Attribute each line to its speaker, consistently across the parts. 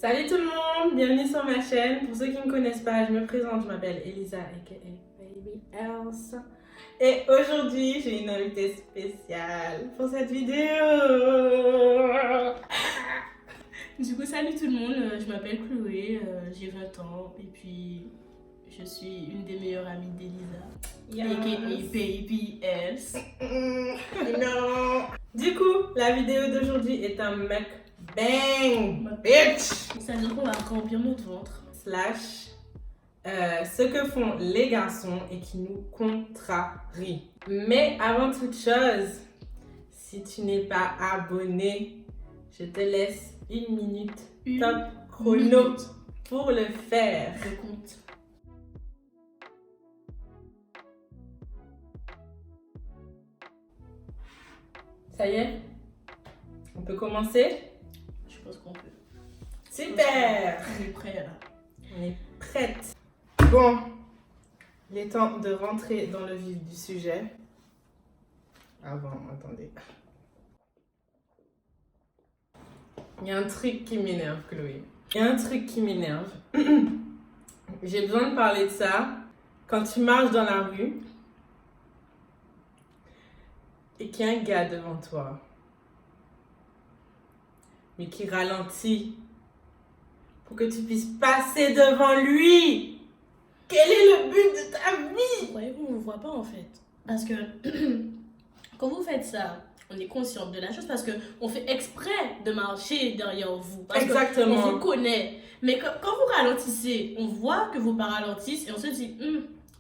Speaker 1: Salut tout le monde, bienvenue sur ma chaîne. Pour ceux qui ne me connaissent pas, je me présente, je m'appelle Elisa aka Baby Else. Et aujourd'hui, j'ai une invitée spéciale pour cette vidéo.
Speaker 2: Du coup, salut tout le monde, je m'appelle Chloé, j'ai 20 ans et puis je suis une des meilleures amies d'Elisa, aka Baby Else.
Speaker 1: Non. Du coup, la vidéo d'aujourd'hui est un mukbang, bitch.
Speaker 2: C'est-à-dire qu'on va remplir notre ventre.
Speaker 1: Slash ce que font les garçons et qui nous contrarient. Mais avant toute chose, si tu n'es pas abonné, je te laisse une minute top chrono pour le faire.
Speaker 2: Je compte.
Speaker 1: Ça y est? On peut commencer?
Speaker 2: Je pense qu'on peut.
Speaker 1: Super!
Speaker 2: On est prêt là.
Speaker 1: On est prête. Bon, il est temps de rentrer dans le vif du sujet. Attendez. Il y a un truc qui m'énerve, Chloé. Il y a un truc qui m'énerve. J'ai besoin de parler de ça. Quand tu marches dans la rue et qu'il y a un gars devant toi, mais qui ralentit pour que tu puisses passer devant lui. Quel est le but de ta vie?
Speaker 2: Ouais, on ne voit pas en fait. Parce que quand vous faites ça, on est consciente de la chose parce qu'on fait exprès de marcher derrière vous. Parce
Speaker 1: Exactement.
Speaker 2: qu'on vous connaît. Mais quand vous ralentissez, on voit que vos pas ralentissent et on se dit,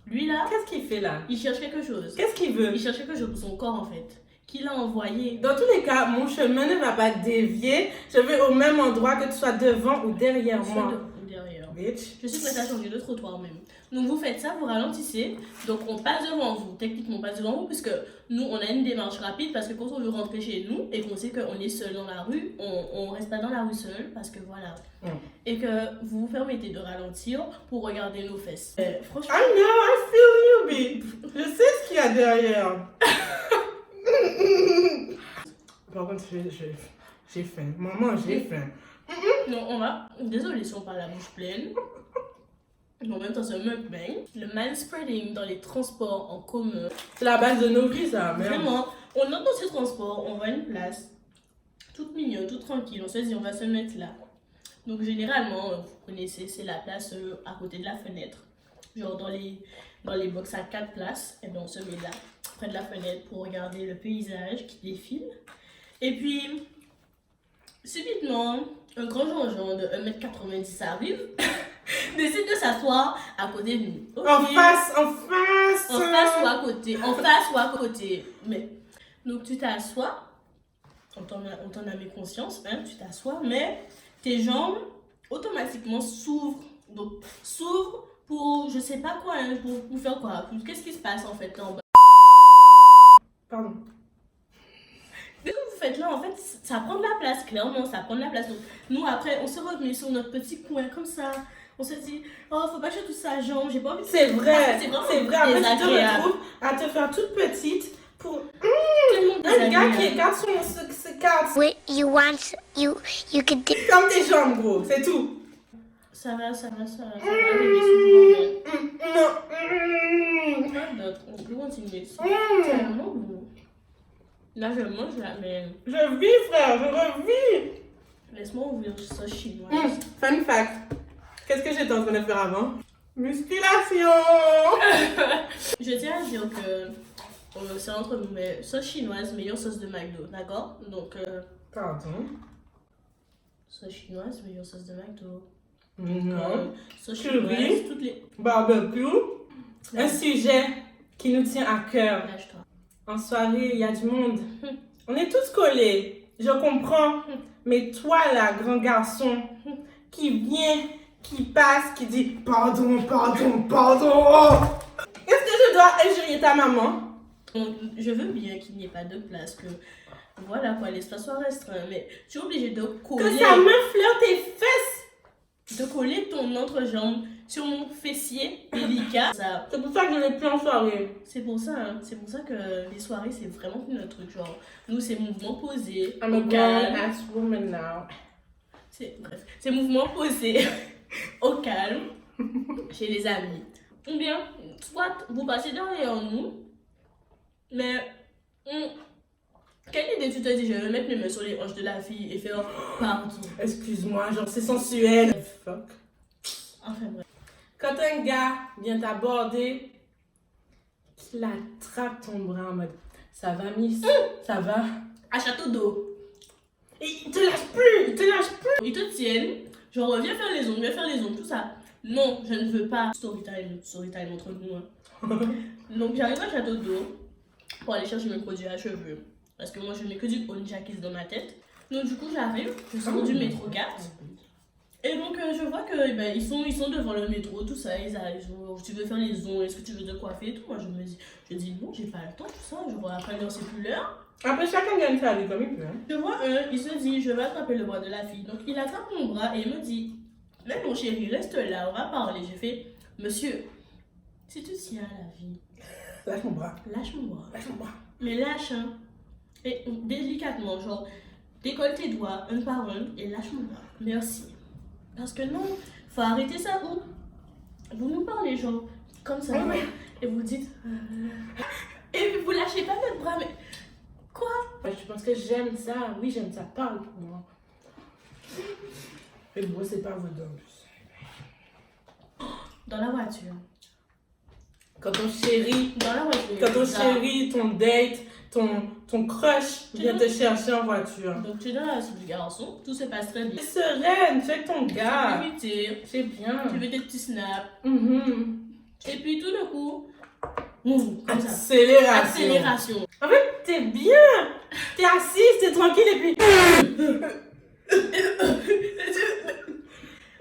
Speaker 2: lui là,
Speaker 1: Qu'est-ce qu'il fait là?
Speaker 2: il cherche quelque chose.
Speaker 1: Qu'est-ce qu'il veut?
Speaker 2: Il cherche quelque chose pour son corps en fait. Qu'il a envoyé.
Speaker 1: Dans tous les cas, mon chemin ne va pas dévier. Je vais au même endroit que tu sois devant ou derrière moi.
Speaker 2: Derrière.
Speaker 1: Bitch.
Speaker 2: Je suis prête à changer de trottoir même. Donc vous faites ça, vous ralentissez. Donc on passe devant vous. Techniquement on passe devant vous puisque nous on a une démarche rapide parce que quand on veut rentrer chez nous et qu'on sait qu'on est seul dans la rue, on reste pas dans la rue seul parce que voilà. Et que vous vous permettez de ralentir pour regarder nos fesses. Franchement.
Speaker 1: I know, I feel you, bitch. Je sais ce qu'il y a derrière. Par contre, j'ai faim. Maman, j'ai faim.
Speaker 2: Non, on va. Désolée si on parle la bouche pleine. Mais en même temps, c'est un mukbang. Le manspreading dans les transports en commun.
Speaker 1: C'est la base de nos vies, ça, merde.
Speaker 2: Vraiment, on entre dans ces transports, on voit une place toute mignonne, toute tranquille. On se dit, on va se mettre là. Donc, généralement, vous connaissez, c'est la place à côté de la fenêtre. Genre dans les box à 4 places, et bien on se met là, près de la fenêtre pour regarder le paysage qui défile. Et puis, subitement, un grand Jean-Jean de 1m90 arrive, décide de s'asseoir à côté de nous. Okay.
Speaker 1: En face.
Speaker 2: En face ou à côté. En face ou à côté. Mais, donc tu t'assois, on t'en a mis conscience, hein, tu t'assois, mais tes jambes automatiquement s'ouvrent. Donc, s'ouvrent pour, je sais pas quoi, hein, pour faire quoi. Qu'est-ce qui se passe en fait là en bas?
Speaker 1: Pardon.
Speaker 2: Dès que vous faites là, en fait, ça prend de la place, clairement, ça prend de la place. Donc, nous, après, on se remet sur notre petit coin, comme ça. On se dit, oh, faut pas que je touche sa jambe, j'ai pas envie de...
Speaker 1: C'est vrai,
Speaker 2: c'est vraiment
Speaker 1: c'est vrai. Après, tu te
Speaker 2: désagréable.
Speaker 1: retrouves à te faire toute petite pour
Speaker 2: Tellement
Speaker 1: un gars
Speaker 2: désagréable.
Speaker 1: qui écarte ce cadre.
Speaker 3: Wait, you could do.
Speaker 1: Comme tes jambes, gros, c'est tout.
Speaker 2: Ça va arriver souvent,
Speaker 1: Non.
Speaker 2: mais... Pas d'autre, on peut continuer. C'est vraiment beau. Là, je mange là, mais...
Speaker 1: Je vis, frère, je revis.
Speaker 2: Laisse-moi ouvrir ça chinois.
Speaker 1: Fun fact. Qu'est-ce que j'étais en train de faire avant? Musculation.
Speaker 2: Je tiens à dire que c'est entre nous, mais sauce chinoise, meilleure sauce de McDo, d'accord? Donc,
Speaker 1: Pardon.
Speaker 2: sauce chinoise, meilleure sauce de McDo.
Speaker 1: Non.
Speaker 2: Sauce
Speaker 1: Curry.
Speaker 2: chinoise, toutes les...
Speaker 1: Barbecue. Un sujet qui nous tient à cœur.
Speaker 2: Lâche-toi.
Speaker 1: En soirée, il y a du monde. On est tous collés. Je comprends. Mais toi, là, grand garçon, qui vient, qui passe, qui dit pardon. Est-ce que je dois injurier ta maman?
Speaker 2: Je veux bien qu'il n'y ait pas de place, que voilà quoi, l'espace soit restreint, mais tu es obligé de coller,
Speaker 1: Que sa main fleure tes fesses.
Speaker 2: de coller ton entrejambe sur mon fessier délicat. Ça,
Speaker 1: C'est pour ça que je vais plus en soirée.
Speaker 2: c'est pour ça, hein, c'est pour ça que les soirées c'est vraiment plus notre truc. Genre, nous c'est mouvement posé,
Speaker 1: I'm a
Speaker 2: au calme.
Speaker 1: grown ass woman now.
Speaker 2: Bref, ces mouvements posés au calme chez les amis. Ou bien, soit vous passez derrière nous, mais quelle idée tu te dis, je vais mettre mes mains sur les hanches de la fille et faire partout.
Speaker 1: Excuse-moi, genre c'est sensuel. Fuck.
Speaker 2: Enfin bref.
Speaker 1: Quand un gars vient t'aborder, qu'il attrape ton bras en mode ça va, miss, ça va.
Speaker 2: À Château d'eau.
Speaker 1: Et il te lâche plus, il te lâche plus.
Speaker 2: Ils te tiennent, genre viens faire les ongles, tout ça. Non, je ne veux pas. Story time entre nous. Hein. Donc j'arrive à Château d'eau pour aller chercher mes produits à cheveux. Parce que moi je mets que du Onja Kiss dans ma tête. Donc du coup j'arrive, je sors du métro 4. Et donc je vois que ils sont devant le métro, tout ça, ils arrivent, genre, tu veux faire les ongles, est-ce que tu veux te coiffer et tout. Moi je dis non, j'ai pas le temps, tout ça, genre après non c'est plus l'heure.
Speaker 1: Après chacun gagne sa vie comme il peut. Hein.
Speaker 2: Je vois un, il se dit je vais attraper le bras de la fille. Donc il attrape mon bras et il me dit mais mon chéri, reste là, on va parler. J'ai fait monsieur, si tu tiens à la vie,
Speaker 1: Lâche mon bras.
Speaker 2: lâche mon bras.
Speaker 1: Lâche mon bras.
Speaker 2: Mais lâche hein. Et délicatement, genre décolle tes doigts un par un et lâche mon bras. Merci. Parce que non, faut arrêter ça ou vous nous parlez genre comme ça
Speaker 1: Oui.
Speaker 2: et vous dites et puis vous lâchez pas votre bras mais quoi?
Speaker 1: Je pense que j'aime ça. Oui, j'aime ça. Parle pour moi. Et moi, c'est pas vos dents en plus.
Speaker 2: Dans la voiture.
Speaker 1: Quand ton chéri,
Speaker 2: Dans la voiture.
Speaker 1: quand ton
Speaker 2: ça.
Speaker 1: chéri, ton date, ton crush vient te chercher en voiture.
Speaker 2: Donc tu es dans la suite du garçon, tout se passe très bien.
Speaker 1: T'es sereine, tu es avec ton
Speaker 2: Tu
Speaker 1: gars.
Speaker 2: veux éviter,
Speaker 1: C'est bien.
Speaker 2: tu veux des petits snaps.
Speaker 1: Mhm.
Speaker 2: Et puis tout d'un coup, comme ça.
Speaker 1: Accélération.
Speaker 2: Accélération.
Speaker 1: En fait, t'es bien. T'es assise, t'es tranquille et puis.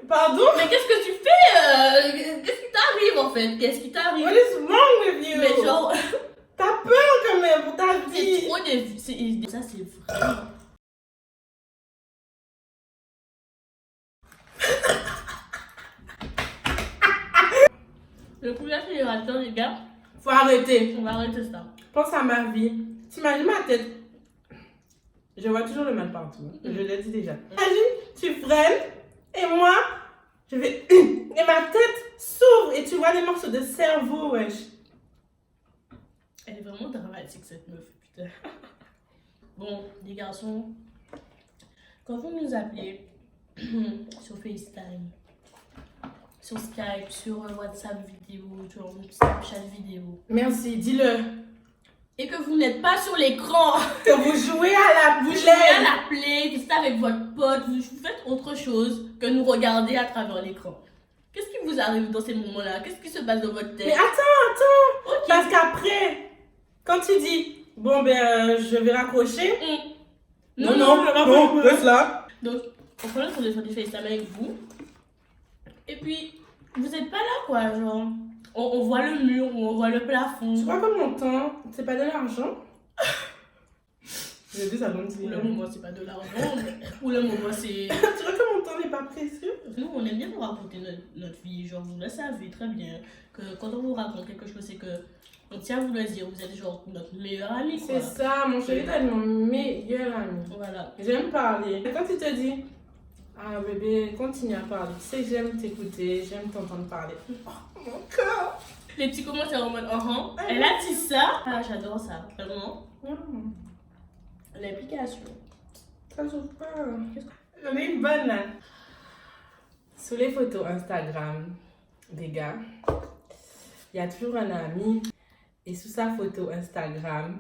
Speaker 1: Pardon?
Speaker 2: Mais qu'est-ce que tu fais? Qu'est-ce qui t'arrive en fait? Qu'est-ce qui t'arrive?
Speaker 1: What is wrong with you?
Speaker 2: Mais genre,
Speaker 1: T'as peur quand même pour ta
Speaker 2: c'est
Speaker 1: vie.
Speaker 2: trop des... Ça c'est vraiment... Le coup d'accélérateur les gars,
Speaker 1: Faut arrêter.
Speaker 2: on va arrêter ça.
Speaker 1: Pense à ma vie. T'imagines ma tête? Je vois toujours le mal partout. Je l'ai dit déjà. Imagine, tu freines et moi, je vais. Et ma tête s'ouvre et tu vois des morceaux de cerveau, wesh.
Speaker 2: Elle est vraiment dramatique cette meuf, putain. Bon, les garçons, quand vous nous appelez sur FaceTime, sur Skype, sur WhatsApp vidéo, sur Snapchat vidéo,
Speaker 1: Merci, dis-le.
Speaker 2: et que vous n'êtes pas sur l'écran,
Speaker 1: Que vous jouez à la
Speaker 2: vous jouez à
Speaker 1: play.
Speaker 2: la play, que c'est avec votre pote, vous faites autre chose que nous regarder à travers l'écran. Qu'est-ce qui vous arrive dans ces moments-là? Qu'est-ce qui se passe dans votre
Speaker 1: Mais
Speaker 2: tête?
Speaker 1: attends.
Speaker 2: Ok.
Speaker 1: Parce qu'après, quand tu dis, bon ben, je vais raccrocher. Non, reste là.
Speaker 2: Donc, on prend le téléphone du FaceTime avec vous. Et puis, vous n'êtes pas là, quoi. Genre, on voit le mur, on voit le plafond.
Speaker 1: Tu crois que mon temps, c'est pas de l'argent? J'ai vu ça dans
Speaker 2: Pour le moment, c'est pas de l'argent. Mais pour le moment, c'est.
Speaker 1: Tu vois que mon temps n'est pas précieux?
Speaker 2: Nous, on aime bien vous raconter notre vie. Genre, vous le savez très bien. Que quand on vous raconte quelque chose, c'est que. On tient à vous le dire. Vous êtes genre notre meilleur ami, quoi.
Speaker 1: C'est ça, mon chéri, t'es mon meilleur ami.
Speaker 2: Voilà.
Speaker 1: J'aime parler. Et quand tu te dis, ah bébé, continue à parler. Tu sais que j'aime t'écouter, j'aime t'entendre parler. Oh mon cœur!
Speaker 2: Les petits commentaires en mode, elle a dit ça. Ah, j'adore ça. Vraiment. L'application.
Speaker 1: Ça s'ouvre pas. J'en ai une bonne là. Sous les photos Instagram des gars, il y a toujours un ami. Et sous sa photo Instagram,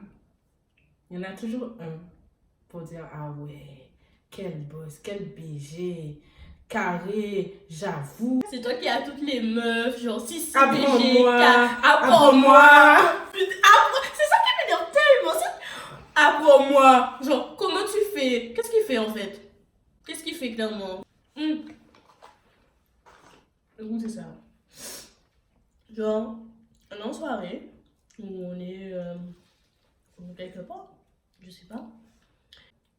Speaker 1: il y en a toujours un pour dire ah ouais, quel boss, quel BG, carré, j'avoue.
Speaker 2: C'est toi qui as toutes les meufs, genre 6
Speaker 1: Apprends-moi,
Speaker 2: apprends-moi. C'est ça qui m'énerve tellement. Apprends-moi. Genre, comment tu fais? Qu'est-ce qu'il fait en fait? Qu'est-ce qu'il fait clairement? Le goût, c'est ça. Genre, on est en soirée, où on est quelque part, je sais pas.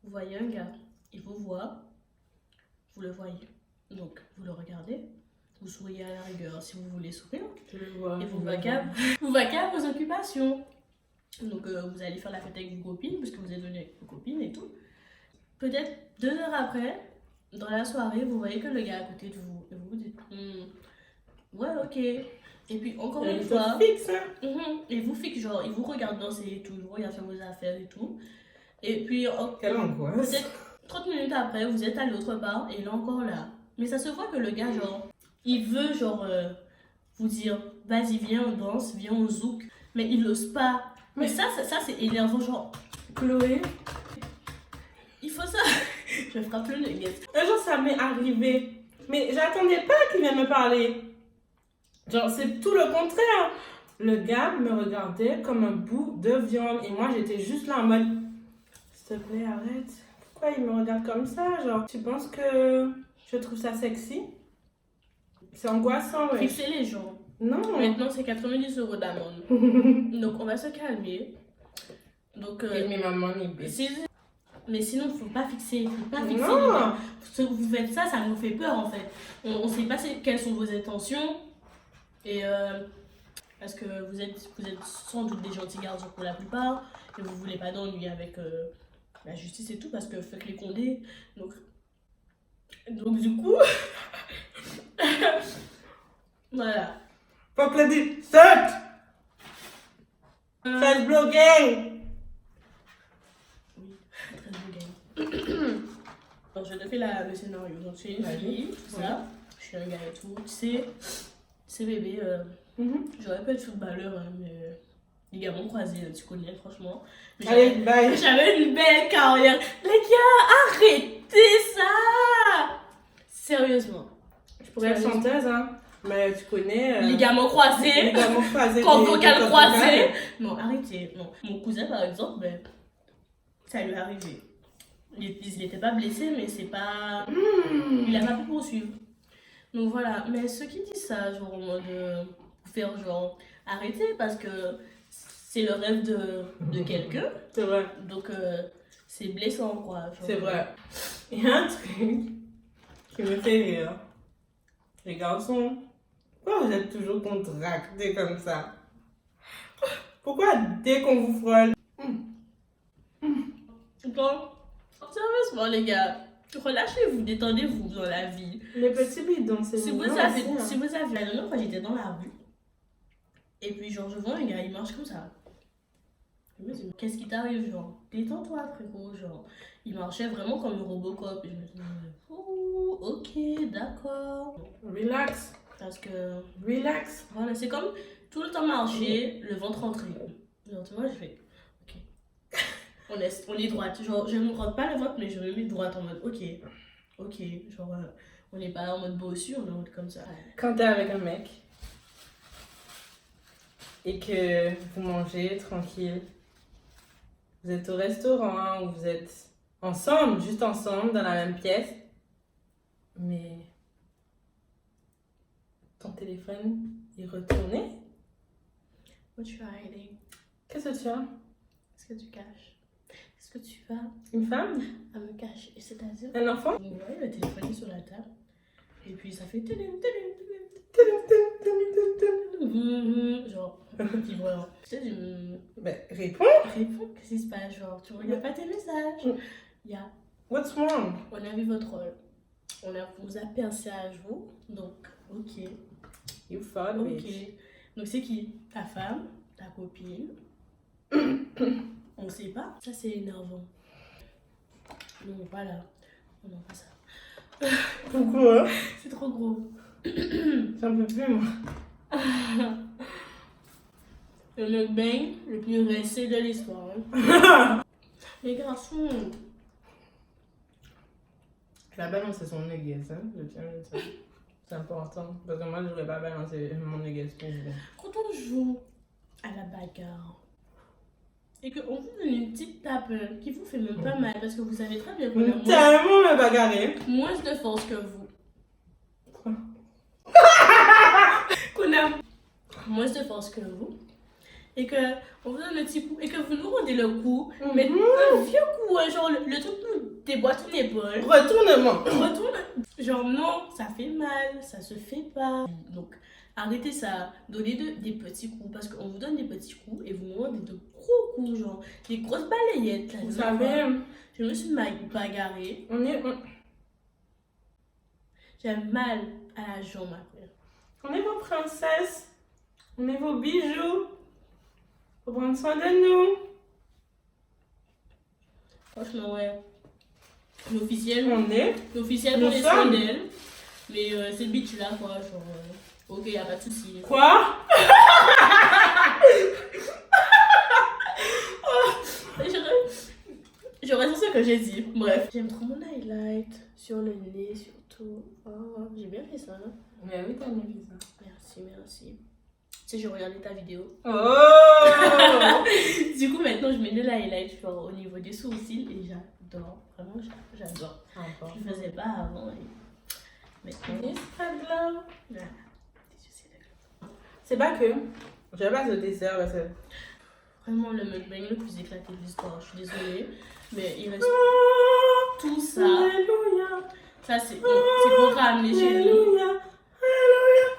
Speaker 2: Vous voyez un gars, il vous voit, vous le voyez. Donc, vous le regardez, vous souriez à la rigueur si vous voulez sourire.
Speaker 1: Je le vois.
Speaker 2: Et vous vaquez à vos occupations. Donc vous allez faire la fête avec vos copines, parce que vous êtes venu avec vos copines et tout. Peut-être 2 heures après, dans la soirée, vous voyez que le gars est à côté de vous. Et vous vous dites, ouais, ok. Et puis encore une
Speaker 1: Il
Speaker 2: fois,
Speaker 1: te fixe, hein.
Speaker 2: et vous fixe, genre, il vous regarde danser et tout, il vous regarde faire vos affaires et tout. Et puis,
Speaker 1: Quelle angoisse.
Speaker 2: peut-être 30 minutes après, vous êtes allé autre part et il est encore là. Mais ça se voit que le gars, genre, il veut, genre, vous dire, vas-y, viens, on danse, viens, on zouk. Mais il n'ose pas. Mais ça c'est énervant, genre,
Speaker 1: Chloé,
Speaker 2: il faut ça. Je frappe le nugget.
Speaker 1: un jour ça m'est arrivé. Mais j'attendais pas qu'il vienne me parler. Genre, c'est tout le contraire. Le gars me regardait comme un bout de viande. Et moi, j'étais juste là en mode, s'il te plaît, arrête. Pourquoi il me regarde comme ça? Genre, tu penses que je trouve ça sexy? C'est angoissant, ouais.
Speaker 2: Fixer les gens.
Speaker 1: Non.
Speaker 2: Maintenant, c'est 90 € d'amende. Donc, on va se calmer. Donc,
Speaker 1: Et mes mamans, ils baissent.
Speaker 2: mais sinon, il ne faut pas fixer. Il faut pas fixer les
Speaker 1: Non.
Speaker 2: gars. Vous faites ça, ça nous fait peur en fait. On ne sait pas quelles sont vos intentions. Et parce que vous êtes sans doute des gentils garçons pour la plupart. Et vous ne voulez pas d'ennui avec la justice et tout. Parce que faites les condés. Donc du coup. Voilà.
Speaker 1: Fuck le dit. Search! Faites bloguer!
Speaker 2: Oui, très bon game. Alors, je te fais le scénario. Donc, tu es une fille, tout ça. Je suis un gars et tout. Tu sais, bébé, j'aurais pu être footballeur, hein, mais les gars m'ont croisé, tu connais, franchement. Mais
Speaker 1: Allez, bye!
Speaker 2: j'avais une belle carrière. Les gars, arrêtez ça! Sérieusement.
Speaker 1: Je pourrais être chanteuse, hein. Mais tu connais.
Speaker 2: Ligaments croisés.
Speaker 1: Ligaments croisés.
Speaker 2: Corps vocal croisé. Non, arrêtez. Non. Mon cousin, par exemple, ben, ça lui est arrivé. Il n'était pas blessé, mais c'est pas. Il n'a pas pu poursuivre. Donc voilà. Mais ceux qui disent ça, genre en mode. Faire genre. Arrêter parce que c'est le rêve de quelqu'un.
Speaker 1: C'est vrai.
Speaker 2: Donc c'est blessant, quoi. Genre,
Speaker 1: C'est vrai. Il y a un truc qui me fait rire. Les garçons, pourquoi vous êtes toujours contractés comme ça? Pourquoi dès qu'on vous frôle?
Speaker 2: Donc, sérieusement, les gars, relâchez-vous, détendez-vous dans la vie.
Speaker 1: Les petits bidons, c'est
Speaker 2: Si vous
Speaker 1: mignon
Speaker 2: avez,
Speaker 1: aussi, hein.
Speaker 2: si vous avez, la dernière fois j'étais dans la rue, et puis genre je vois un gars, il marche comme ça. Je me dis, qu'est-ce qui t'arrive, genre, détends-toi, frérot, genre. Il marchait vraiment comme un Robocop, et je me dis, oh, ok, d'accord.
Speaker 1: Relax,
Speaker 2: Parce que,
Speaker 1: relax.
Speaker 2: voilà, c'est comme tout le temps marcher, le ventre rentré. Genre, tu vois, je fais, ok. On est droite, genre, je ne me rentre pas le ventre, mais je me mets droite en mode, ok, genre, on n'est pas en mode bossu, on est en mode comme ça.
Speaker 1: Quand t'es avec un mec et que vous mangez tranquille, vous êtes au restaurant ou vous êtes ensemble, juste ensemble, dans la même pièce, mais ton téléphone est retourné.
Speaker 2: What you hiding?
Speaker 1: Qu'est-ce que tu as?
Speaker 2: Qu'est-ce que tu caches? Qu'est-ce que tu vas
Speaker 1: Une femme?
Speaker 2: à me cacher? C'est-à-dire?
Speaker 1: Un enfant?
Speaker 2: Vous voyez, le téléphone est sur la table. Et puis ça fait genre, puis voilà. Tu sais,
Speaker 1: Ben, réponds.
Speaker 2: réponds, qu'est-ce qui se passe? Genre, tu regardes pas tes messages. Il y a,
Speaker 1: What's wrong?
Speaker 2: on a vu votre rôle. On vous a pensé à vous. Donc, ok.
Speaker 1: You thought,
Speaker 2: Ok.
Speaker 1: bitch.
Speaker 2: Donc, c'est qui? Ta femme? Ta copine? On sait pas. Ça, c'est énervant. Non, voilà. Non, pas ça.
Speaker 1: Pourquoi?
Speaker 2: C'est trop gros.
Speaker 1: J'en peux plus, moi.
Speaker 2: Le mukbang le plus récent de l'histoire. Hein. Les garçons.
Speaker 1: Je vais balancer son nuggets, hein. Je tiens à le dire. C'est important. Parce que moi, je n'aurais pas balancé mon nuggets pour vous.
Speaker 2: Quand on joue à la bagarre et qu'on vous donne une petite tape qui vous fait même pas mal parce que vous savez très bien qu'on a
Speaker 1: Tellement me bagarrer.
Speaker 2: moins de force que vous.
Speaker 1: Quoi?
Speaker 2: Qu'on a moins de force que vous. Et que on vous donne un petit coup et que vous nous rendez le coup, mais un vieux coup, hein, genre le truc nous déboîte une épaule.
Speaker 1: Retournement.
Speaker 2: Retourne. Genre non, ça fait mal, ça se fait pas. Donc arrêtez ça, donnez des petits coups parce qu'on vous donne des petits coups et vous nous rendez de gros coups, genre des grosses balayettes. Là,
Speaker 1: Vous savez,
Speaker 2: je me suis bagarrée.
Speaker 1: on est.
Speaker 2: J'ai mal à la jambe après.
Speaker 1: On est vos princesses. On est vos bijoux. Faut prendre soin de nous.
Speaker 2: Franchement, ouais. L'officiel,
Speaker 1: On est.
Speaker 2: l'officiel
Speaker 1: Nous
Speaker 2: pour les soins
Speaker 1: sommes.
Speaker 2: d'elle. Mais cette bitch là, quoi, genre. Ok, y a pas de soucis.
Speaker 1: Quoi?
Speaker 2: J'aurais sur ce que j'ai dit. Bref. J'aime trop mon highlight sur le nez, surtout. Oh, j'ai bien fait ça. Hein?
Speaker 1: Mais oui, t'as bien vu ça.
Speaker 2: Merci, merci. Tu sais, j'ai regardé ta vidéo.
Speaker 1: Oh!
Speaker 2: Du coup, maintenant, je mets le highlight genre, au niveau des sourcils et j'adore. Vraiment, j'adore. Je ne faisais pas avant. Et... maintenant,
Speaker 1: It's pas grave.
Speaker 2: voilà.
Speaker 1: C'est pas que. Je vais pas au dessert parce que.
Speaker 2: Vraiment le mukbang le plus éclaté de l'histoire. Je suis désolée. Mais il reste tout ça.
Speaker 1: Alléluia.
Speaker 2: Ça, c'est pour ramener chez nous.
Speaker 1: Alléluia. Alléluia.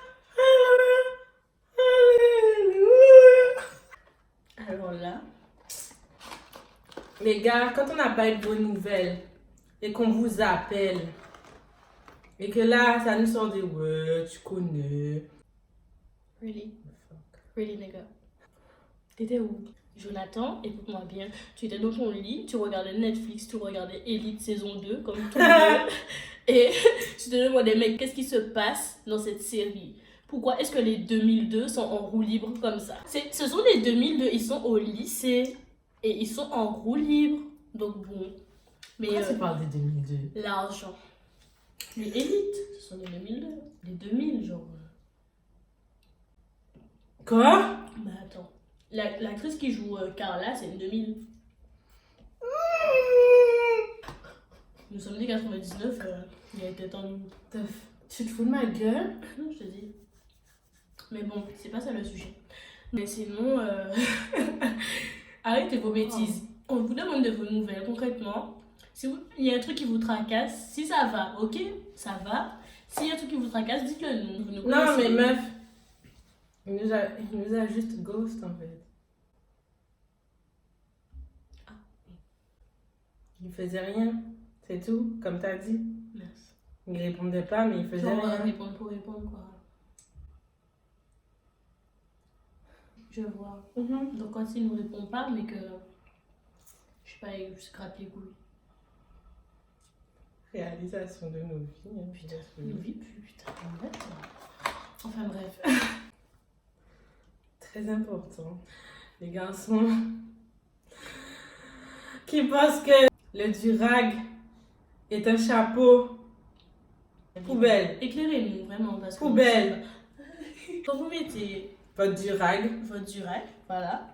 Speaker 1: Alléluia.
Speaker 2: Alors là,
Speaker 1: Les gars, quand on n'a pas eu de bonnes nouvelles et qu'on vous appelle et que là, ça nous sort des ouais, tu connais.
Speaker 2: really? Really, nigga. T'étais où? Jonathan, écoute-moi bien. Tu étais dans ton lit, tu regardais Netflix, tu regardais Elite saison 2, comme tout le monde. Et tu te demandais, mais qu'est-ce qui se passe dans cette série? Pourquoi est-ce que les 2002 sont en roue libre comme ça? Ce sont les 2002, ils sont au lycée et ils sont en roue libre. Donc bon. Mais
Speaker 1: Pourquoi tu parles des 2002?
Speaker 2: l'argent. Les élites, ce sont les 2002. Les 2000, genre.
Speaker 1: Quoi?
Speaker 2: Bah attends. L'actrice qui joue Carla, c'est une 2000. Nous sommes des 99, il a été temps de...
Speaker 1: Tu te fous de ma gueule?
Speaker 2: Non, je te dis. Mais bon, c'est pas ça le sujet. Mais sinon, arrêtez vos bêtises. On vous demande de vos nouvelles concrètement. Si il y a un truc qui vous tracasse, si ça va, ok, ça va. S'il y a un truc qui vous tracasse, dites-le nous. Vous nous
Speaker 1: Non, mais
Speaker 2: connaissez.
Speaker 1: meuf, il nous a juste ghost en fait.
Speaker 2: Ah.
Speaker 1: Il faisait rien, c'est tout, comme t'as dit.
Speaker 2: Merci.
Speaker 1: Il répondait pas, mais il faisait
Speaker 2: Genre,
Speaker 1: rien.
Speaker 2: répondre pour répondre, quoi. Je vois.
Speaker 1: Mhm.
Speaker 2: Donc quand il ne répond pas, mais que... Je sais pas, il se gratte les couilles.
Speaker 1: Réalisation de nos vies. Hein,
Speaker 2: Putain, une vie, putain, bête. Enfin bref.
Speaker 1: Très important. Les garçons qui pensent que le durag est un chapeau. Poubelle.
Speaker 2: Éclairez-nous, vraiment, parce que...
Speaker 1: Poubelle.
Speaker 2: Quand vous mettez
Speaker 1: Votre durag.
Speaker 2: votre durac, voilà.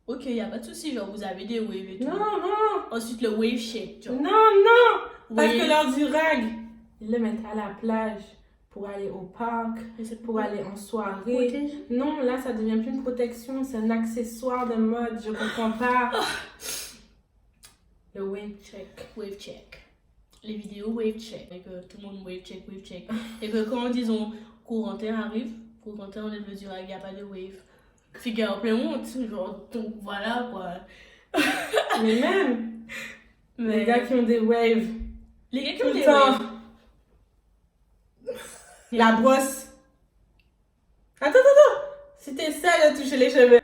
Speaker 2: Ok, y a pas de souci, genre vous avez des waves et tout.
Speaker 1: Non, non,
Speaker 2: Ensuite le wave shake, genre.
Speaker 1: non, non. Parce
Speaker 2: Wave.
Speaker 1: que leur durag, ils le mettent à la plage pour aller au parc,
Speaker 2: Mais c'est
Speaker 1: pour aller en soirée.
Speaker 2: protège.
Speaker 1: Non, là, ça devient plus une protection, c'est un accessoire de mode, je comprends pas. Le wave check.
Speaker 2: Wave check. Les vidéos wave check. Et que tout le monde wave check, wave check. Et que quand disons courant air arrive, courant air enlève le durag, y a pas de wave. Figure en plein monde, genre, donc voilà quoi.
Speaker 1: Mais même,
Speaker 2: Mais
Speaker 1: les gars qui ont des waves,
Speaker 2: les gars qui
Speaker 1: tout
Speaker 2: ont
Speaker 1: le
Speaker 2: des
Speaker 1: temps.
Speaker 2: waves.
Speaker 1: La brosse. Attends. C'était ça de toucher les cheveux.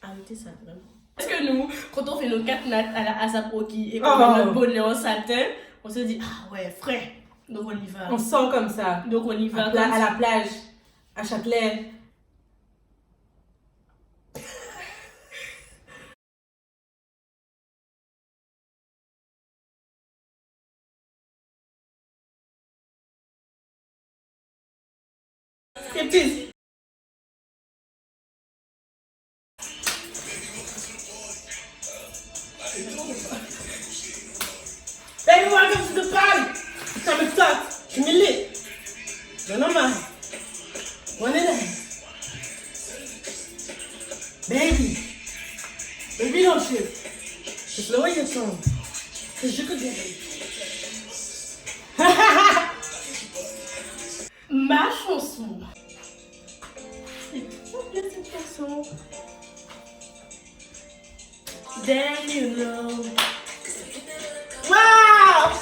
Speaker 2: Arrêtez ça, vraiment. Parce que nous, quand on fait nos 4 nattes à la Asaproki et qu'on
Speaker 1: Oh.
Speaker 2: met notre bonnet en satin, on se dit, ah ouais, frais. Donc on y va.
Speaker 1: On sent comme ça.
Speaker 2: Donc on y va.
Speaker 1: À la plage, à Châtelet. Striptease. Baby, welcome to the party. Come and start. Give me lit. No man. One in there. Baby, don't shoot. Just lower your tone. Cause you could get it.
Speaker 2: Ma chanson. C'est trop bien cette chanson. then you know.
Speaker 1: Wow!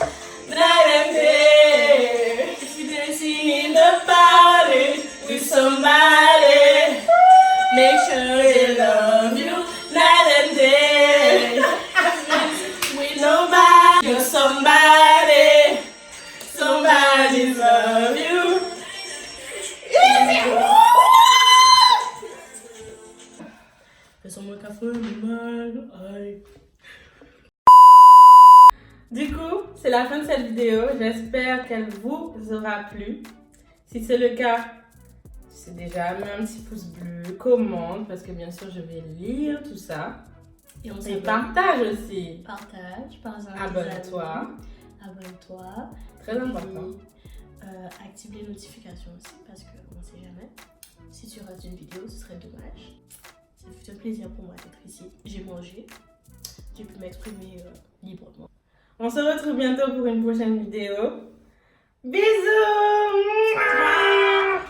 Speaker 1: Night and day.
Speaker 2: If you're dancing
Speaker 1: In the party with somebody.
Speaker 2: make sure
Speaker 1: They love you night and day.
Speaker 2: with
Speaker 1: Nobody, you're somebody. Somebody love you.
Speaker 2: Fais-moi qu'à faire mal. Aïe.
Speaker 1: Du coup, c'est la fin de cette vidéo. J'espère qu'elle vous aura plu. Si c'est le cas, c'est déjà mis un petit pouce bleu, commente, parce que bien sûr, je vais lire tout ça.
Speaker 2: Et on
Speaker 1: Et
Speaker 2: s'abonne.
Speaker 1: partage aussi.
Speaker 2: Partage, par exemple.
Speaker 1: Abonne-toi.
Speaker 2: Abonne-toi.
Speaker 1: Très important.
Speaker 2: Active les notifications aussi parce qu'on ne sait jamais. Si tu rates une vidéo, ce serait dommage. Ça fait un plaisir pour moi d'être ici. J'ai mangé. J'ai pu m'exprimer librement.
Speaker 1: On se retrouve bientôt pour une prochaine vidéo. Bisous!